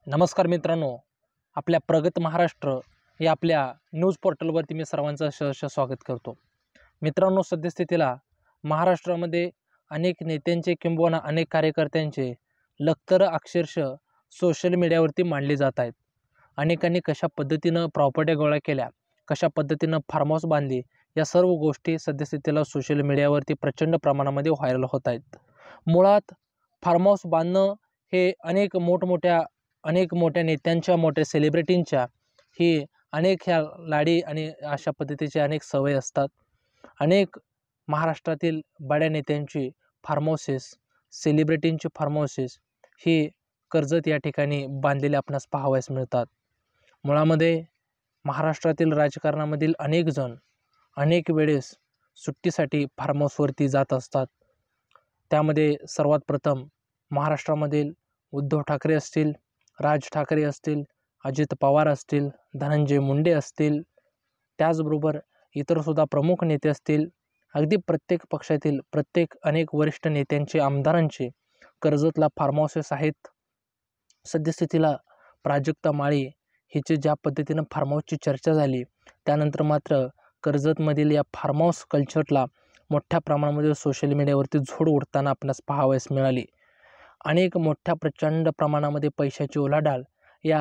नमस्कार मित्रांनो, आपल्या प्रगत महाराष्ट्र या आपल्या न्यूज पोर्टलवरती मी सर्वांचं सहर्ष स्वागत करतो. मित्रांनो, सद्यस्थितीला महाराष्ट्रामध्ये अनेक नेत्यांचे किंबहुना अनेक कार्यकर्त्यांचे लखतरं अक्षरशः सोशल मीडियावरती मांडले जात आहेत. अनेकांनी कशा पद्धतीनं प्रॉपर्ट्या गोळा केल्या, कशा पद्धतीनं फार्म हाऊस बांधली, या सर्व गोष्टी सद्यस्थितीला सोशल मीडियावरती प्रचंड प्रमाणामध्ये व्हायरल होत आहेत. मुळात फार्म हाऊस बांधणं हे अनेक मोठ्या नेत्यांच्या, मोठ्या सेलिब्रिटींच्या ही अनेक ह्या लाडी आणि अशा पद्धतीचे अनेक सवय असतात. अनेक महाराष्ट्रातील बड्या नेत्यांची फार्म हाऊसेस, सेलिब्रिटींची फार्म हाऊसेस ही कर्जत या ठिकाणी बांधलेली आपणास पाहावयास मिळतात. मुळामध्ये महाराष्ट्रातील राजकारणामधील अनेक जण अनेक वेळेस सुट्टीसाठी फार्म हाऊसवरती जात असतात. त्यामध्ये सर्वात प्रथम महाराष्ट्रामधील उद्धव ठाकरे असतील, राज ठाकरे असतील, अजित पवार असतील, धनंजय मुंडे असतील, त्याचबरोबर इतरसुद्धा प्रमुख नेते असतील. अगदी प्रत्येक पक्षातील अनेक वरिष्ठ नेत्यांचे, आमदारांचे कर्जतला फार्म हाऊसेस आहेत. सद्यस्थितीला प्राजक्ता माळी हिची ज्या पद्धतीनं फार्म हाऊसची चर्चा झाली, त्यानंतर मात्र कर्जतमधील या फार्म हाऊस कल्चरला मोठ्या प्रमाणामध्ये सोशल मीडियावरती झोड उडताना आपणास पाहावयास मिळाली. अनेक प्रचंड प्रमाणामध्ये पैशाची उलाढाल या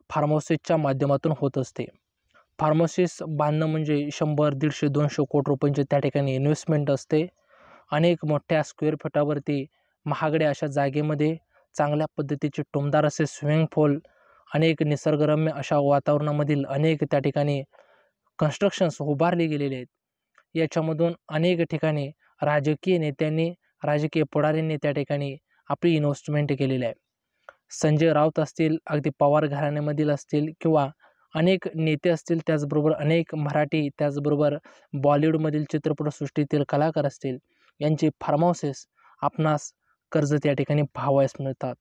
फार्म हाऊसेसच्या माध्यमातून होत असते. फार्म हाऊसेस बांधणं म्हणजे 100, 150, 200 कोटी रुपयांचे त्या ठिकाणी इन्व्हेस्टमेंट असते. अनेक मोठ्या स्क्वेअर फुटावरती महागड्या अशा जागेमध्ये चांगल्या पद्धतीचे टुमदार असे स्विमिंग पूल, अनेक निसर्गरम्य अशा वातावरणामधील अनेक त्या ठिकाणी कन्स्ट्रक्शन्स उभारले गेलेले आहेत. याच्यामधून अनेक ठिकाणी राजकीय नेत्यांनी, राजकीय पुढाऱ्यांनी त्या ठिकाणी आपली इन्व्हेस्टमेंट केलेली आहे. संजय राऊत असतील, अगदी पवार घराण्यामधील असतील किंवा अनेक नेते असतील, त्याचबरोबर अनेक मराठी, त्याचबरोबर बॉलिवूडमधील चित्रपटसृष्टीतील कलाकार असतील, यांची फार्म हाऊसेस आपणास कर्जत या ठिकाणी पाहावयास मिळतात.